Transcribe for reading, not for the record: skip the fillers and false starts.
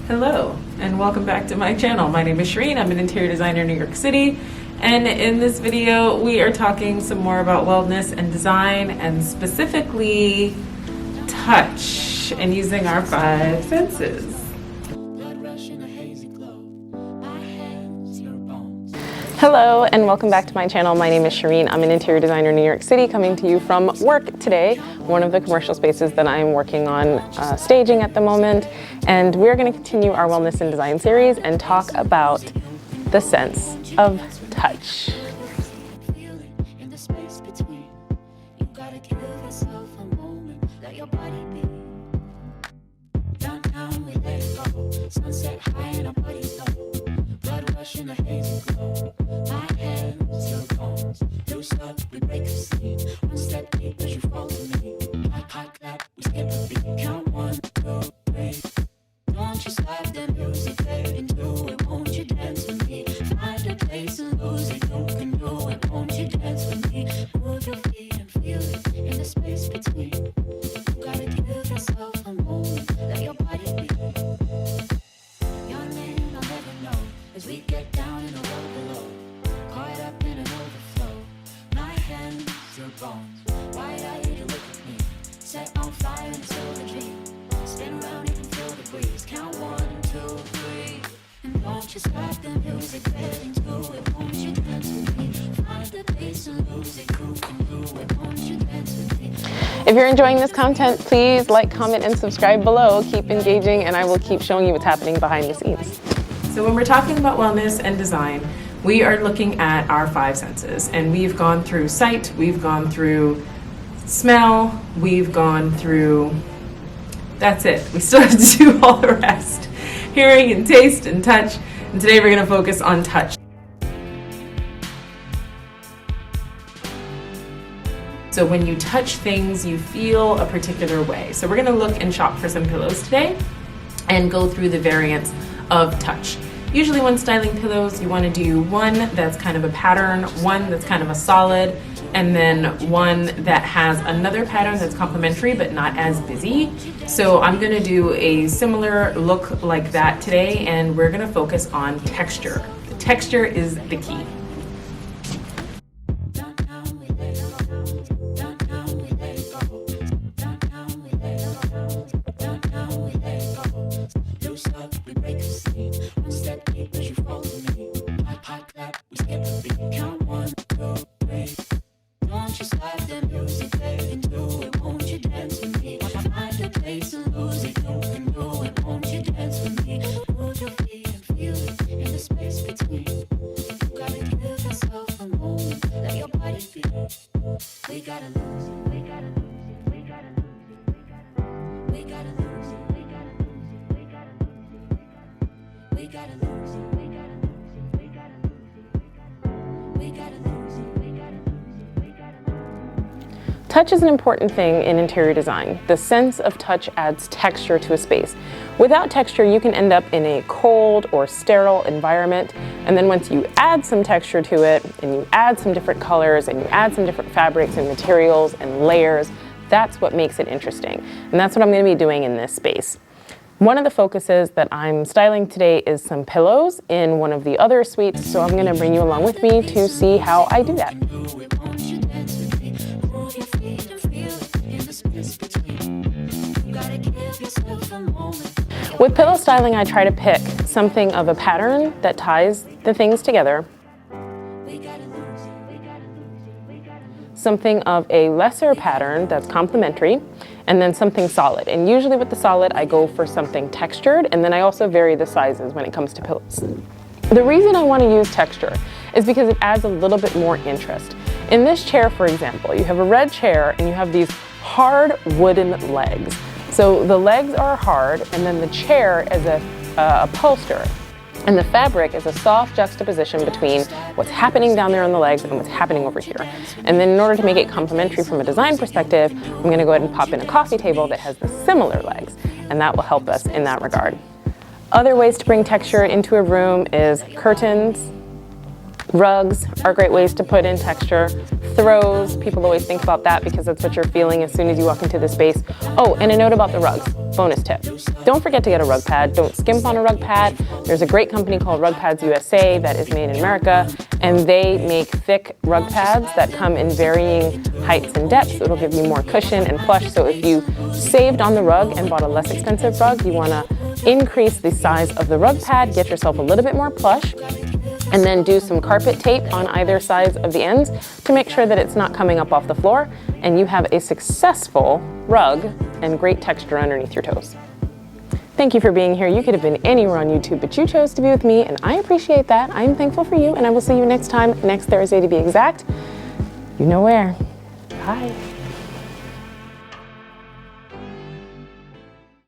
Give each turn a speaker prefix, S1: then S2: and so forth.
S1: Hello, and welcome back to my channel. My name is Shareen. I'm an interior designer in New York City. And in this video, we are talking some more about wellness and design, and specifically touch, and using our 5 senses. Hello, and welcome back to my channel. My name is Shareen. I'm an interior designer in New York City, coming to you from work today, one of the commercial spaces that I'm working on staging at the moment. And we're going to continue our wellness and design series and talk about the sense of touch.
S2: Sunset high and our bodies low. Blood rush in a hazy glow. My hands, your bones. Loose up, we break the scene. One step deep as you fall to me. Hot clap, we skip a beat. Count 1, 2, 3. Don't you stop the music, get into it. Won't you dance with me? Find a place and lose it. You can do it. Won't you dance with me? Move your feet and feel it in the space between. You gotta give yourself a moment. Let your body be. As we get down in the road below, caught up in an overflow. My hands, your bones. Wide-eyed, you look at me. Set on fire in a silver dream. Spin around, you can feel the breeze. Count 1, 2, 3. And don't you stop the music, get into it. Won't you dance with me? Find the bass and lose it. You can do it. Won't you dance with me?
S1: If you're enjoying this content, please like, comment, and subscribe below. Keep engaging, and I will keep showing you what's happening behind the scenes. So when we're talking about wellness and design, we are looking at our 5 senses, and we've gone through sight, we've gone through smell, we've gone through, that's it. We still have to do all the rest. Hearing and taste and touch, and today we're going to focus on touch. So when you touch things, you feel a particular way. So we're going to look and shop for some pillows today and go through the variants of touch. Usually when styling pillows, you want to do one that's kind of a pattern, one that's kind of a solid, and then one that has another pattern that's complementary but not as busy. So I'm going to do a similar look like that today, and we're going to focus on texture. The texture is the key. Touch is an important thing in interior design. The sense of touch adds texture to a space. Without texture, you can end up in a cold or sterile environment, and then once you add some texture to it, and you add some different colors, and you add some different fabrics and materials and layers, that's what makes it interesting. And that's what I'm going to be doing in this space. One of the focuses that I'm styling today is some pillows in one of the other suites, so I'm going to bring you along with me to see how I do that. With pillow styling, I try to pick something of a pattern that ties the things together, something of a lesser pattern that's complementary, and then something solid. And usually with the solid, I go for something textured, and then I also vary the sizes when it comes to pillows. The reason I want to use texture is because it adds a little bit more interest. In this chair, for example, you have a red chair and you have these hard wooden legs. So the legs are hard, and then the chair is a upholster. And the fabric is a soft juxtaposition between what's happening down there on the legs and what's happening over here. And then in order to make it complementary from a design perspective, I'm going to go ahead and pop in a coffee table that has the similar legs, and that will help us in that regard. Other ways to bring texture into a room is curtains. Rugs are great ways to put in texture. throws. People always think about that because that's what you're feeling as soon as you walk into the space. Oh, and a note about the rugs. Bonus tip. Don't forget to get a rug pad. Don't skimp on a rug pad. There's a great company called Rug Pads USA that is made in America, and they make thick rug pads that come in varying heights and depths. It'll give you more cushion and plush. So if you saved on the rug and bought a less expensive rug, you want to increase the size of the rug pad, get yourself a little bit more plush, and then do some carpet tape on either sides of the ends to make sure that it's not coming up off the floor, and you have a successful rug and great texture underneath your toes. Thank you for being here. You could have been anywhere on YouTube, but you chose to be with me, and I appreciate that. I'm thankful for you, and I will see you next time, next Thursday to be exact. You know where. Bye.